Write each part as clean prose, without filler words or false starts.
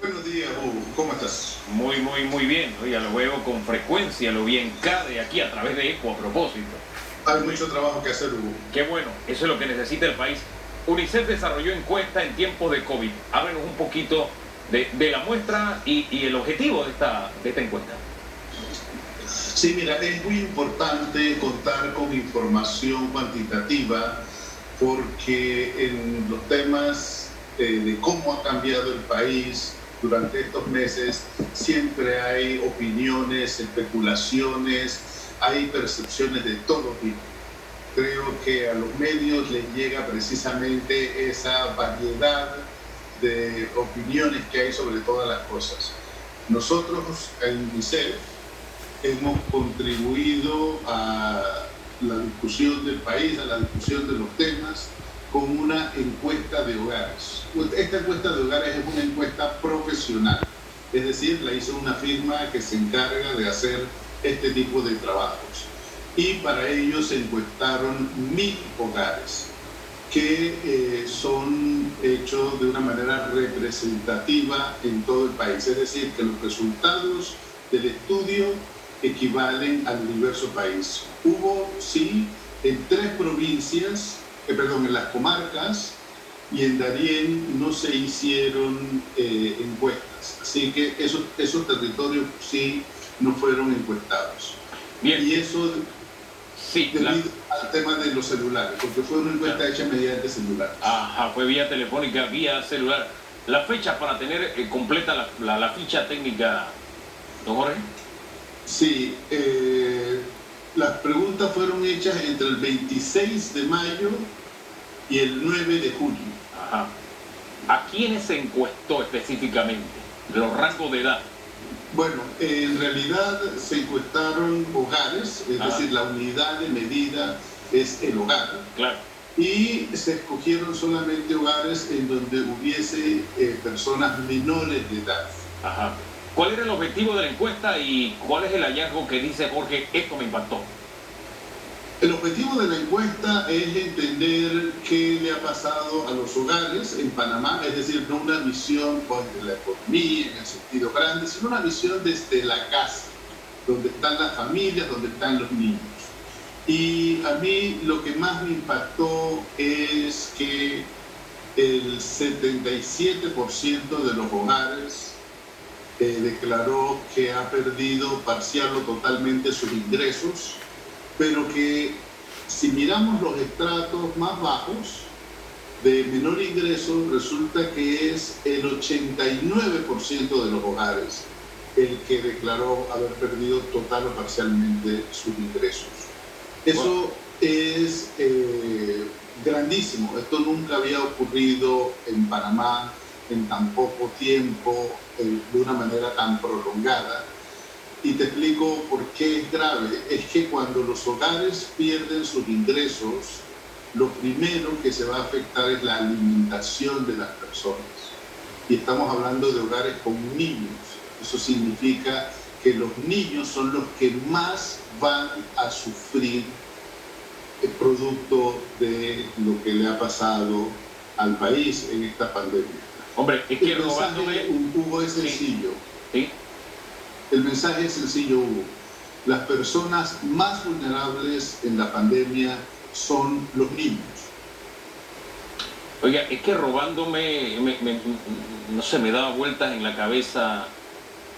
Buenos días, Hugo. ¿Cómo estás? Muy bien. Oiga, lo veo con frecuencia, lo vi en CADE aquí a través de ECO a propósito. Hay mucho trabajo que hacer, Hugo. Qué bueno, eso es lo que necesita el país. UNICEF desarrolló encuesta en tiempos de COVID. Háblenos un poquito de la muestra y el objetivo de esta encuesta. Sí, mira, es muy importante contar con información cuantitativa porque en los temas de cómo ha cambiado el país durante estos meses siempre hay opiniones, especulaciones, hay percepciones de todo tipo. Creo que a los medios les llega precisamente esa variedad de opiniones que hay sobre todas las cosas. Nosotros en UNICEF hemos contribuido a la discusión del país, a la discusión de los temas, con una encuesta de hogares. Esta encuesta de hogares es una encuesta profesional, es decir, la hizo una firma que se encarga de hacer este tipo de trabajos. Y para ello se encuestaron 1000 hogares que son hechos de una manera representativa en todo el país. Es decir, que los resultados del estudio equivalen al universo país. Hubo, sí, en 3 provincias, en las comarcas y en Darién no se hicieron encuestas. Así que esos territorios sí no fueron encuestados. Bien. Y eso sí, debido al tema de los celulares, porque fue una encuesta hecha mediante celular. Ajá, fue vía telefónica, vía celular. ¿La fecha para tener completa la ficha técnica, don Jorge? Sí, las preguntas fueron hechas entre el 26 de mayo y el 9 de junio. Ajá. ¿A quiénes se encuestó específicamente? Los rangos de edad. Bueno, en realidad se encuestaron hogares, es decir, la unidad de medida es el hogar. Claro. Y se escogieron solamente hogares en donde hubiese personas menores de edad. Ajá. ¿Cuál era el objetivo de la encuesta y cuál es el hallazgo que dice Jorge, esto me impactó? El objetivo de la encuesta es entender qué le ha pasado a los hogares en Panamá, es decir, no una visión de la economía en el sentido grande, sino una visión desde la casa, donde están las familias, donde están los niños. Y a mí lo que más me impactó es que el 77% de los hogares declaró que ha perdido parcial o totalmente sus ingresos, pero que si miramos los estratos más bajos de menor ingreso, resulta que es el 89% de los hogares el que declaró haber perdido total o parcialmente sus ingresos. Eso es grandísimo. Esto nunca había ocurrido en Panamá en tan poco tiempo, de una manera tan prolongada. Y te explico por qué es grave. Es que cuando los hogares pierden sus ingresos, lo primero que se va a afectar es la alimentación de las personas. Y estamos hablando de hogares con niños. Eso significa que los niños son los que más van a sufrir el producto de lo que le ha pasado al país en esta pandemia. Hombre, es que robándome... Hugo, es sencillo. Sí. El mensaje es sencillo, Hugo. Las personas más vulnerables en la pandemia son los niños. Oiga, es que robándome, no sé, me daba vueltas en la cabeza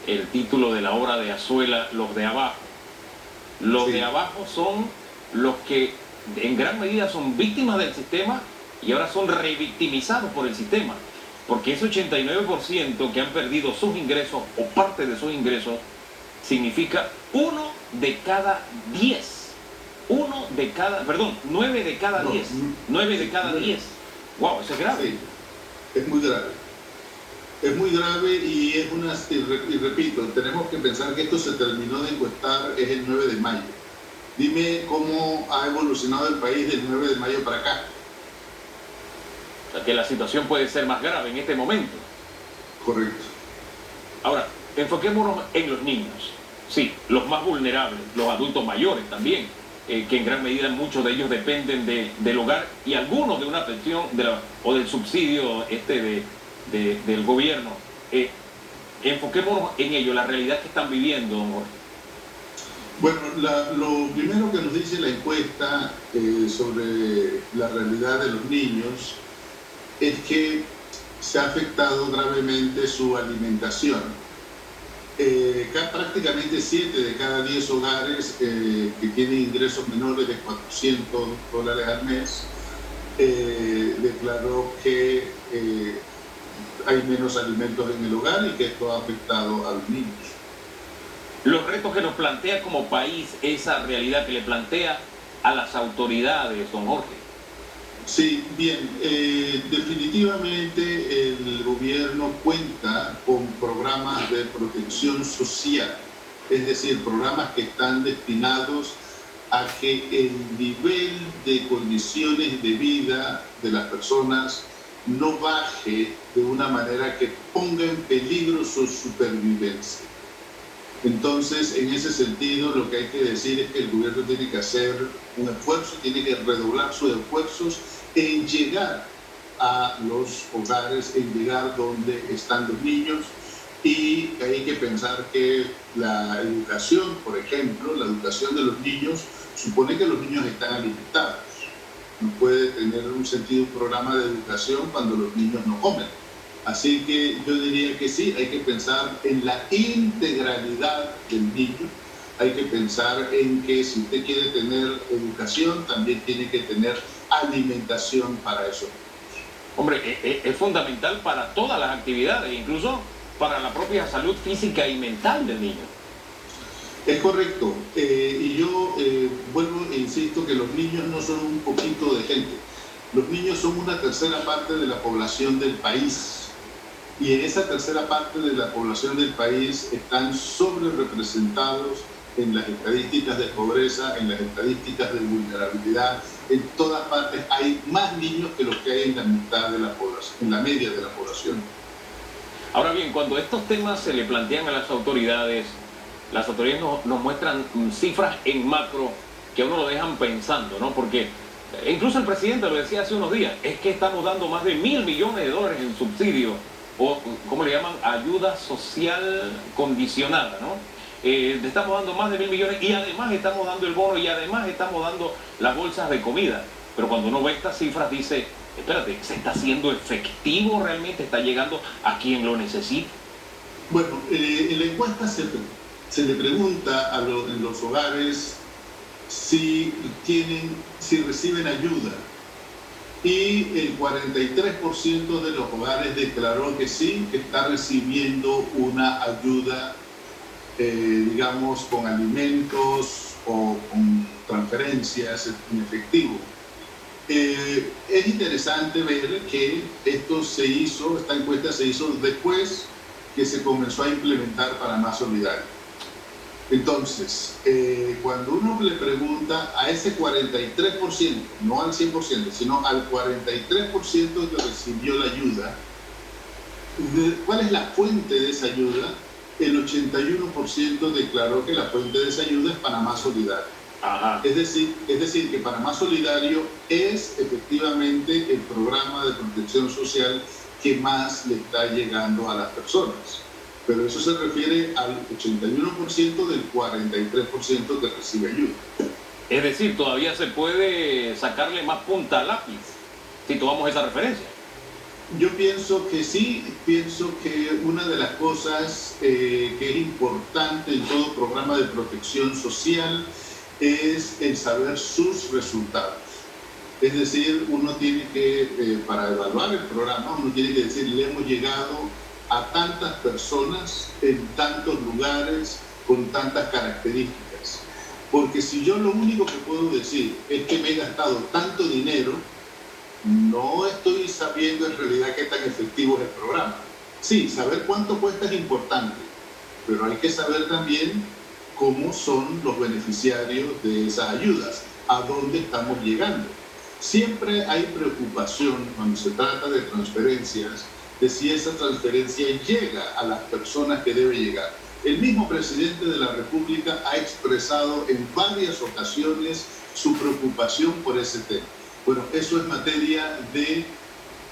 el título de la obra de Azuela, Los de Abajo. Los de abajo son los que en gran medida son víctimas del sistema y ahora son revictimizados por el sistema. Porque ese 89% que han perdido sus ingresos o parte de sus ingresos significa 9 de cada 10. 9 de cada 10. 9 de cada 10. Wow, eso es grave. Sí, es muy grave. Es muy grave y es y repito, tenemos que pensar que esto se terminó de encuestar es el 9 de mayo. Dime cómo ha evolucionado el país del 9 de mayo para acá. O sea, que la situación puede ser más grave en este momento. Correcto. Ahora, enfoquémonos en los niños. Sí, los más vulnerables, los adultos mayores también, que en gran medida muchos de ellos dependen del hogar y algunos de una pensión o del subsidio del gobierno. enfoquémonos en ello, la realidad que están viviendo, don Jorge. Bueno, lo primero que nos dice la encuesta sobre la realidad de los niños es que se ha afectado gravemente su alimentación. Prácticamente 7 de cada 10 hogares que tienen ingresos menores de $400 al mes declaró que hay menos alimentos en el hogar y que esto ha afectado a los niños. Los retos que nos plantea como país, esa realidad que le plantea a las autoridades, don Jorge. Sí, bien, definitivamente el gobierno cuenta con programas de protección social, es decir, programas que están destinados a que el nivel de condiciones de vida de las personas no baje de una manera que ponga en peligro su supervivencia. Entonces, en ese sentido, lo que hay que decir es que el gobierno tiene que hacer un esfuerzo, tiene que redoblar sus esfuerzos en llegar a los hogares, en llegar donde están los niños, y hay que pensar que la educación, por ejemplo, la educación de los niños, supone que los niños están alimentados. No puede tener un sentido un programa de educación cuando los niños no comen. Así que yo diría que sí, hay que pensar en la integralidad del niño, hay que pensar en que si usted quiere tener educación, también tiene que tener alimentación para eso. Hombre, es fundamental para todas las actividades, incluso para la propia salud física y mental del niño. Es correcto, y yo vuelvo e insisto que los niños no son un poquito de gente, los niños son una tercera parte de la población del país. Y en esa tercera parte de la población del país están sobre representados en las estadísticas de pobreza, en las estadísticas de vulnerabilidad. En todas partes hay más niños que los que hay en la mitad de la población, en la media de la población. Ahora bien, cuando estos temas se le plantean a las autoridades nos muestran cifras en macro que a uno lo dejan pensando, ¿no? Porque incluso el presidente lo decía hace unos días, es que estamos dando más de $1.000 millones en subsidio, o ¿cómo le llaman? Ayuda social condicionada, ¿no? Estamos dando más de $1.000 millones y además estamos dando el bono y además estamos dando las bolsas de comida. Pero cuando uno ve estas cifras dice, espérate, ¿se está haciendo efectivo realmente? ¿Está llegando a quien lo necesita? Bueno, en la encuesta se le pregunta en los hogares si reciben ayuda. Y el 43% de los hogares declaró que sí, que está recibiendo una ayuda, digamos, con alimentos o con transferencias en efectivo. Es interesante ver que esta encuesta se hizo después que se comenzó a implementar Panamá Solidario. Entonces, cuando uno le pregunta a ese 43%, no al 100%, sino al 43% que recibió la ayuda, ¿cuál es la fuente de esa ayuda? El 81% declaró que la fuente de esa ayuda es Panamá Solidario. Ajá. Es decir, que Panamá Solidario es efectivamente el programa de protección social que más le está llegando a las personas. Pero eso se refiere al 81% del 43% que recibe ayuda. Es decir, todavía se puede sacarle más punta al lápiz si tomamos esa referencia. Yo pienso que sí, pienso que una de las cosas que es importante en todo programa de protección social es el saber sus resultados. Es decir, uno tiene que, para evaluar el programa, uno tiene que decir, le hemos llegado a tantas personas en tantos lugares con tantas características. Porque si yo lo único que puedo decir es que me he gastado tanto dinero, no estoy sabiendo en realidad qué tan efectivo es el programa. Sí, saber cuánto cuesta es importante, pero hay que saber también cómo son los beneficiarios de esas ayudas, a dónde estamos llegando. Siempre hay preocupación cuando se trata de transferencias, de si esa transferencia llega a las personas que debe llegar. El mismo presidente de la República ha expresado en varias ocasiones su preocupación por ese tema. Bueno, eso es materia de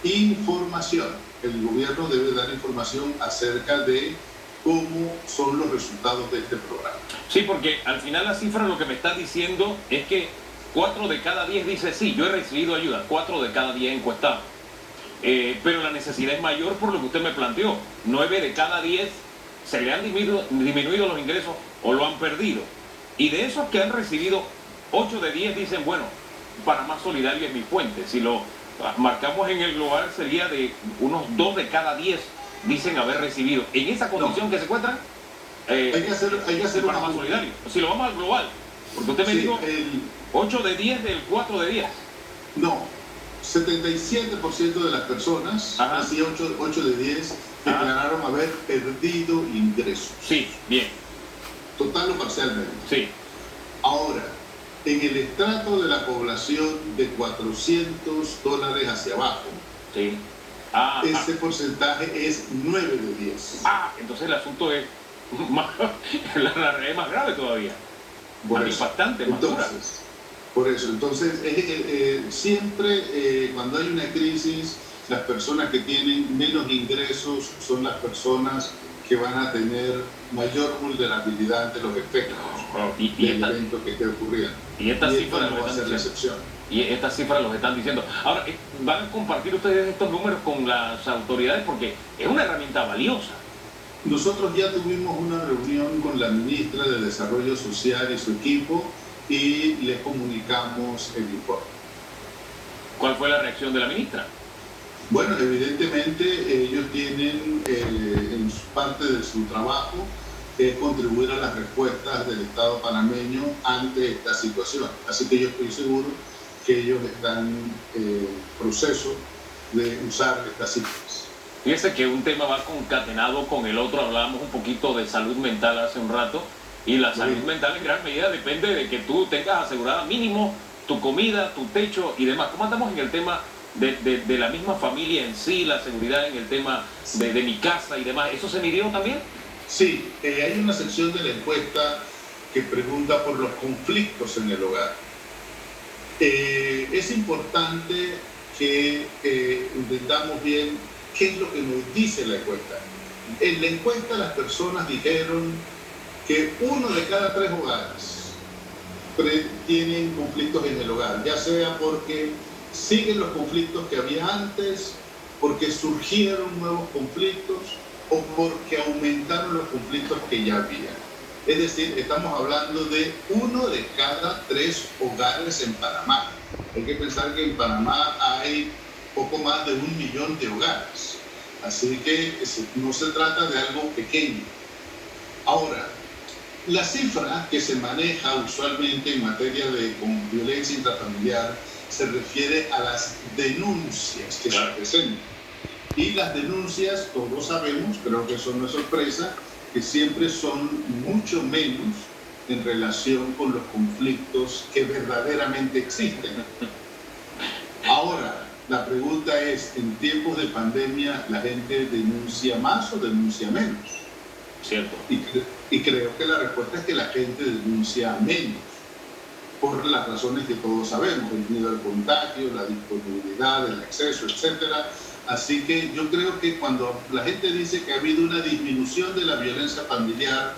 información. El gobierno debe dar información acerca de cómo son los resultados de este programa. Sí, porque al final la cifra lo que me está diciendo es que 4 de cada 10 dice sí, yo he recibido ayuda, 4 de cada 10 encuestados. Pero la necesidad es mayor por lo que usted me planteó. 9 de cada 10 se le han disminuido los ingresos o lo han perdido. Y de esos que han recibido, 8 de 10 dicen, bueno, Panamá Solidario es mi fuente. Si lo marcamos en el global sería de unos 2 de cada 10 dicen haber recibido. En esa condición que se encuentran, hay que hacer Panamá Solidario. Si lo vamos al global, porque usted me dijo 8 de 10 del 4 de 10. No, 77% de las personas, así 8 de 10, declararon haber perdido ingresos. Sí, bien. Total o parcialmente. Sí. Ahora, en el estrato de la población de $400 hacia abajo, sí. Ese porcentaje es 9 de 10. Entonces el asunto es la realidad es más grave todavía. Más impactante, más dura. Por eso, entonces, siempre cuando hay una crisis, las personas que tienen menos ingresos son las personas que van a tener mayor vulnerabilidad ante los efectos del evento que esté ocurriendo. Y estas cifras no va a ser la excepción. Y estas cifras los están diciendo. Ahora, ¿van a compartir ustedes estos números con las autoridades? Porque es una herramienta valiosa. Nosotros ya tuvimos una reunión con la ministra de Desarrollo Social y su equipo y les comunicamos el informe. ¿Cuál fue la reacción de la ministra? Bueno, evidentemente ellos tienen en parte de su trabajo contribuir a las respuestas del Estado panameño ante esta situación. Así que yo estoy seguro que ellos están en proceso de usar estas cifras. Fíjese que un tema va concatenado con el otro. Hablábamos un poquito de salud mental hace un rato, y la salud mental en gran medida depende de que tú tengas asegurada mínimo tu comida, tu techo y demás. ¿Cómo andamos en el tema de la misma familia en sí, la seguridad en el tema de mi casa y demás? ¿Eso se midió también? Sí, hay una sección de la encuesta que pregunta por los conflictos en el hogar. Es importante que entendamos bien qué es lo que nos dice la encuesta. En la encuesta las personas dijeron que 1 de cada 3 hogares tienen conflictos en el hogar, ya sea porque siguen los conflictos que había antes, porque surgieron nuevos conflictos o porque aumentaron los conflictos que ya había. Es decir, estamos hablando de 1 de cada 3 hogares en Panamá. Hay que pensar que en Panamá hay poco más de 1 millón de hogares. Así que no se trata de algo pequeño. Ahora, la cifra que se maneja usualmente en materia de violencia intrafamiliar se refiere a las denuncias que se presentan. Y las denuncias, todos sabemos, creo que eso no es sorpresa, que siempre son mucho menos en relación con los conflictos que verdaderamente existen. Ahora, la pregunta es, ¿en tiempos de pandemia la gente denuncia más o denuncia menos? Cierto. Y creo que la respuesta es que la gente denuncia menos, por las razones que todos sabemos, el miedo al contagio, la disponibilidad, el acceso, etcétera. Así que yo creo que cuando la gente dice que ha habido una disminución de la violencia familiar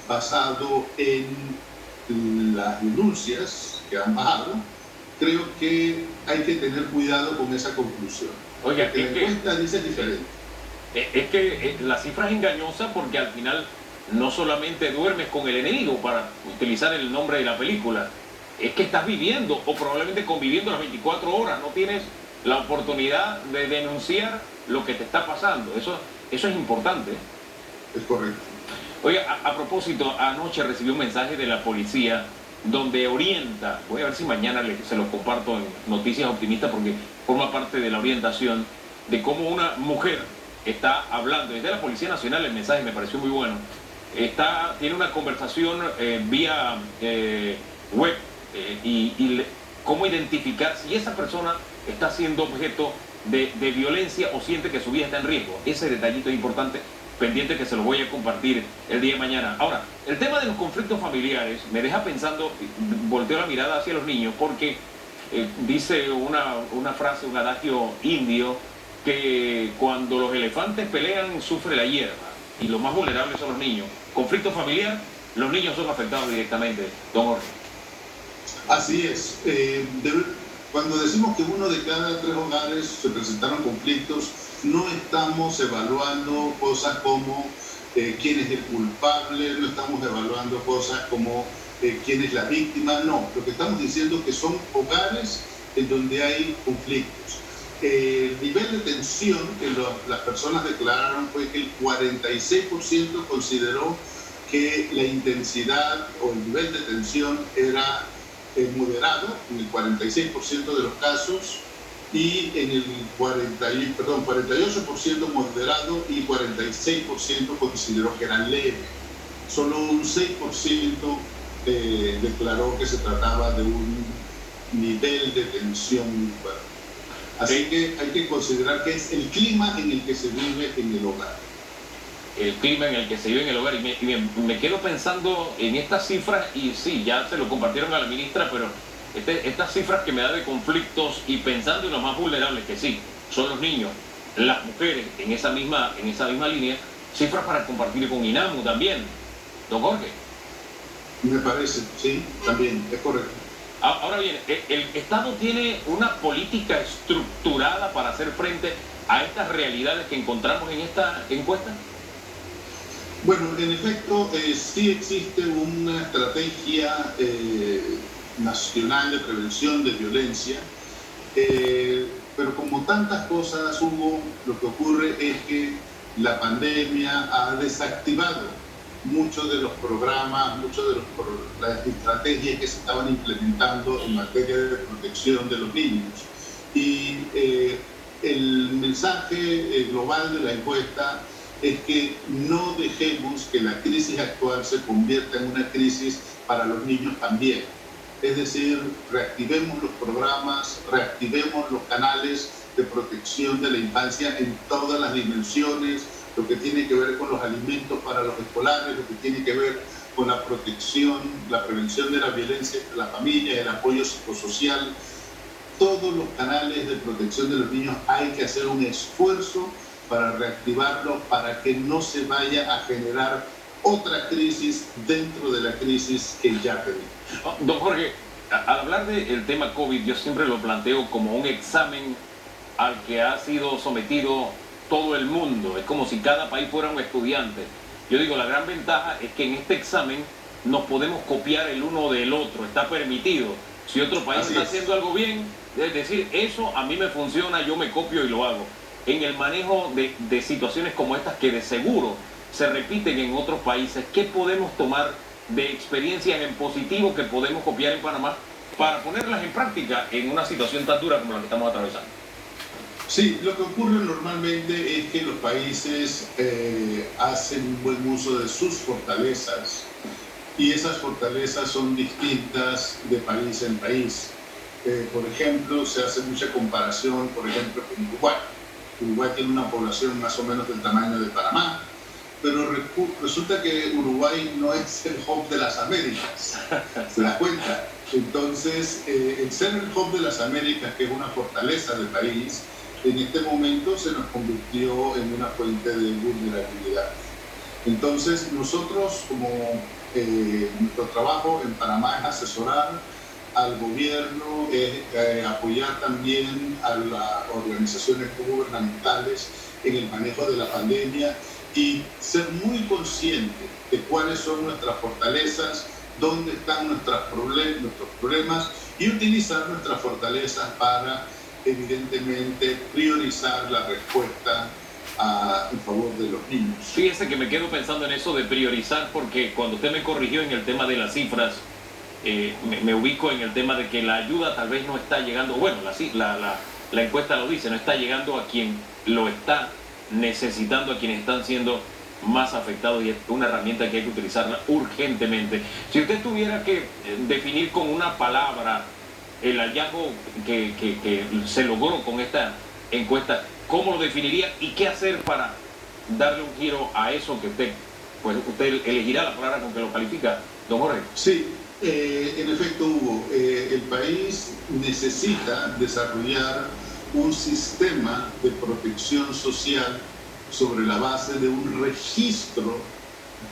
basado en las denuncias que han bajado, creo que hay que tener cuidado con esa conclusión. Oiga, la encuesta dice diferente. Es que la cifra es engañosa porque al final no solamente duermes con el enemigo, para utilizar el nombre de la película, es que estás viviendo o probablemente conviviendo las 24 horas, no tienes la oportunidad de denunciar lo que te está pasando. Eso es importante. Es correcto. Oiga, a propósito, anoche recibí un mensaje de la policía donde orienta, voy a ver si mañana se los comparto en Noticias Optimistas porque forma parte de la orientación de cómo una mujer está hablando, desde la Policía Nacional. El mensaje me pareció muy bueno. Tiene una conversación vía web y cómo identificar si esa persona está siendo objeto de violencia o siente que su vida está en riesgo. Ese detallito es importante, pendiente, que se lo voy a compartir el día de mañana. Ahora, el tema de los conflictos familiares me deja pensando, volteo la mirada hacia los niños, porque dice una frase, un adagio indio, que cuando los elefantes pelean sufre la hierba. y los más vulnerables son los niños. Conflicto familiar, los niños son afectados directamente, don Jorge. Así es. Cuando decimos que uno de cada 3 hogares se presentaron conflictos, no estamos evaluando cosas como quién es el culpable, no estamos evaluando cosas como quién es la víctima, no. Lo que estamos diciendo es que son hogares en donde hay conflictos. El nivel de tensión que las personas declararon fue que el 46% consideró que la intensidad o el nivel de tensión era moderado en el 46% de los casos, y en el 48% moderado y 46% consideró que era leve. Solo un 6% declaró que se trataba de un nivel de tensión muy fuerte. Así que hay que considerar que es el clima en el que se vive en el hogar. El clima en el que se vive en el hogar. Y me quedo pensando en estas cifras, y sí, ya se lo compartieron a la ministra, pero estas cifras que me da de conflictos, y pensando en los más vulnerables, que sí, son los niños, las mujeres, en esa misma línea, cifras para compartir con INAMU también, don Jorge. Me parece, sí, también, es correcto. Ahora bien, ¿el Estado tiene una política estructurada para hacer frente a estas realidades que encontramos en esta encuesta? Bueno, en efecto, sí existe una estrategia nacional de prevención de violencia, pero como tantas cosas, Hugo, lo que ocurre es que la pandemia ha desactivado muchos de los programas, las estrategias que se estaban implementando en materia de protección de los niños. Y el mensaje global de la encuesta es que no dejemos que la crisis actual se convierta en una crisis para los niños también. Es decir, reactivemos los programas, reactivemos los canales de protección de la infancia en todas las dimensiones, lo que tiene que ver con los alimentos para los escolares, lo que tiene que ver con la protección, la prevención de la violencia entre las familias, el apoyo psicosocial. Todos los canales de protección de los niños hay que hacer un esfuerzo para reactivarlos, para que no se vaya a generar otra crisis dentro de la crisis que ya tenemos. Don Jorge, al hablar del tema COVID, yo siempre lo planteo como un examen al que ha sido sometido todo el mundo. Es como si cada país fuera un estudiante. Yo digo, la gran ventaja es que en este examen nos podemos copiar el uno del otro, está permitido. Si otro país está haciendo algo bien, es decir, eso a mí me funciona, yo me copio y lo hago. En el manejo de situaciones como estas, que de seguro se repiten en otros países, ¿qué podemos tomar de experiencias en positivo que podemos copiar en Panamá para ponerlas en práctica en una situación tan dura como la que estamos atravesando? Sí, lo que ocurre normalmente es que los países hacen un buen uso de sus fortalezas, y esas fortalezas son distintas de país en país. Por ejemplo, se hace mucha comparación, por ejemplo, con Uruguay. Uruguay tiene una población más o menos del tamaño de Panamá, pero resulta que Uruguay no es el hub de las Américas, ¿se da cuenta? Entonces, el ser el hub de las Américas, que es una fortaleza del país, en este momento se nos convirtió en una fuente de vulnerabilidad. Entonces, nosotros, como nuestro trabajo en Panamá es asesorar al gobierno, apoyar también a las organizaciones gubernamentales en el manejo de la pandemia, y ser muy conscientes de cuáles son nuestras fortalezas, dónde están nuestros problemas, y utilizar nuestras fortalezas para, evidentemente, priorizar la respuesta en favor de los niños. Fíjese que me quedo pensando en eso de priorizar, porque cuando usted me corrigió en el tema de las cifras, me ubico en el tema de que la ayuda tal vez no está llegando, bueno, la encuesta lo dice, no está llegando a quien lo está necesitando, a quienes están siendo más afectados, y es una herramienta que hay que utilizarla urgentemente. Si usted tuviera que definir con una palabra el hallazgo que se logró con esta encuesta, ¿cómo lo definiría y qué hacer para darle un giro a eso que usted elegirá la palabra con que lo califica, don Jorge? Sí, en efecto, Hugo, el país necesita desarrollar un sistema de protección social sobre la base de un registro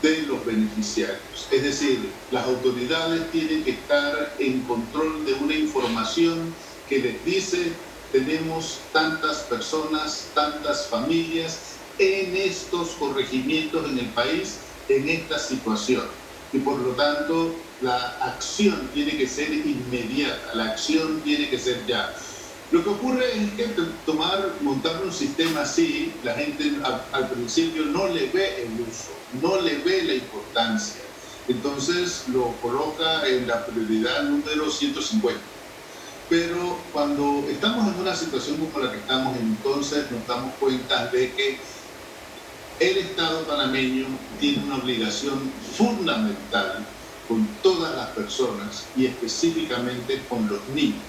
de los beneficiarios. Es decir, las autoridades tienen que estar en control de una información que les dice: tenemos tantas personas, tantas familias en estos corregimientos en el país, en esta situación. Y por lo tanto, la acción tiene que ser inmediata, la acción tiene que ser ya. Lo que ocurre es que montar un sistema así, la gente al principio no le ve el uso, no le ve la importancia. Entonces lo coloca en la prioridad número 150. Pero cuando estamos en una situación como la que estamos, entonces nos damos cuenta de que el Estado panameño tiene una obligación fundamental con todas las personas y específicamente con los niños.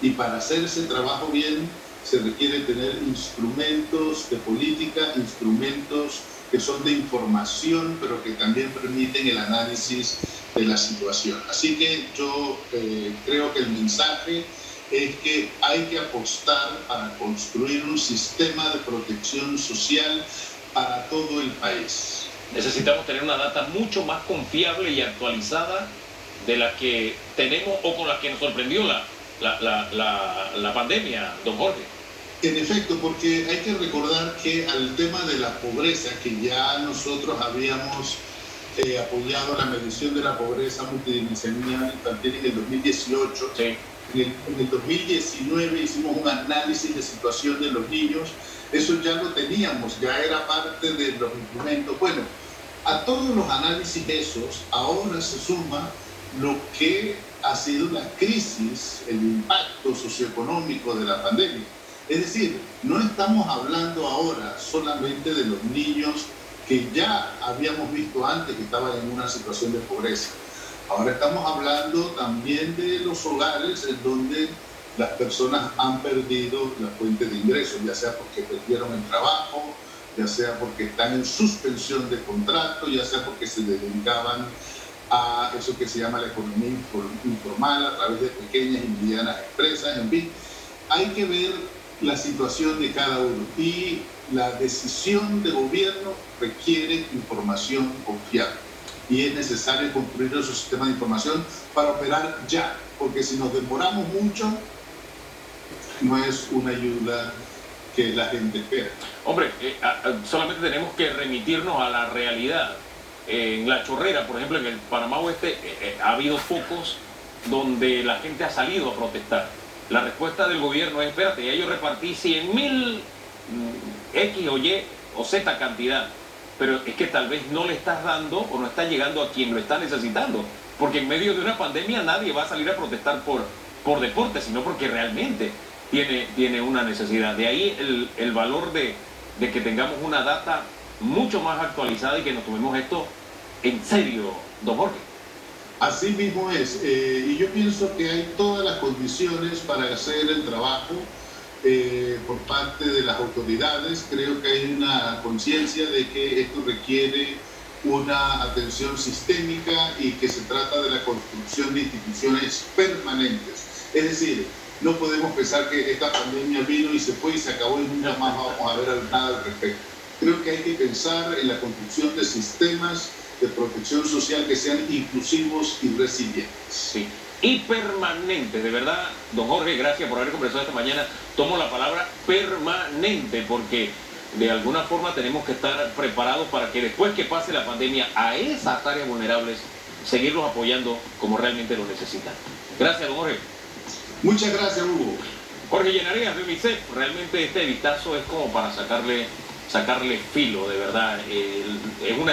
Y para hacer ese trabajo bien se requiere tener instrumentos de política, instrumentos que son de información, pero que también permiten el análisis de la situación. Así que yo creo que el mensaje es que hay que apostar para construir un sistema de protección social para todo el país. Necesitamos tener una data mucho más confiable y actualizada de la que tenemos o con la que nos sorprendió la pandemia, don Jorge. En efecto, porque hay que recordar que al tema de la pobreza, que ya nosotros habíamos apoyado la medición de la pobreza multidimensional infantil en el 2018, sí. En el 2019 hicimos un análisis de situación de los niños. Eso ya lo teníamos, ya era parte de los instrumentos. Bueno, a todos los análisis esos, ahora se suma lo que ha sido la crisis, el impacto socioeconómico de la pandemia. Es decir, no estamos hablando ahora solamente de los niños que ya habíamos visto antes que estaban en una situación de pobreza. Ahora estamos hablando también de los hogares en donde las personas han perdido la fuente de ingresos, ya sea porque perdieron el trabajo, ya sea porque están en suspensión de contrato, ya sea porque se dedicaban a eso que se llama la economía informal a través de pequeñas y medianas empresas. En fin, hay que ver la situación de cada uno y la decisión de gobierno requiere información confiable y es necesario construir esos sistemas de información para operar ya, porque si nos demoramos mucho no es una ayuda que la gente espera. Hombre, solamente tenemos que remitirnos a la realidad. En La Chorrera, por ejemplo, en el Panamá Oeste, ha habido focos donde la gente ha salido a protestar. La respuesta del gobierno es: espérate, ya yo repartí 100.000 X o Y o Z cantidad, pero es que tal vez no le estás dando o no está llegando a quien lo está necesitando, porque en medio de una pandemia nadie va a salir a protestar por deporte, sino porque realmente tiene una necesidad. De ahí el valor de que tengamos una data mucho más actualizada y que nos tomemos esto en serio, don Jorge. Así mismo es, y yo pienso que hay todas las condiciones para hacer el trabajo por parte de las autoridades. Creo que hay una conciencia de que esto requiere una atención sistémica y que se trata de la construcción de instituciones permanentes. Es decir, no podemos pensar que esta pandemia vino y se fue y se acabó y nunca más vamos a ver nada al respecto. Creo que hay que pensar en la construcción de sistemas de protección social que sean inclusivos y resilientes. Sí. Y permanente, de verdad, don Jorge, gracias por haber conversado esta mañana. Tomo la palabra permanente porque de alguna forma tenemos que estar preparados para que después que pase la pandemia a esas áreas vulnerables, seguirlos apoyando como realmente lo necesitan. Gracias, don Jorge. Muchas gracias, Hugo. Jorge Llenareas de UNICEF. Realmente este vistazo es como para sacarle filo, de verdad. Es una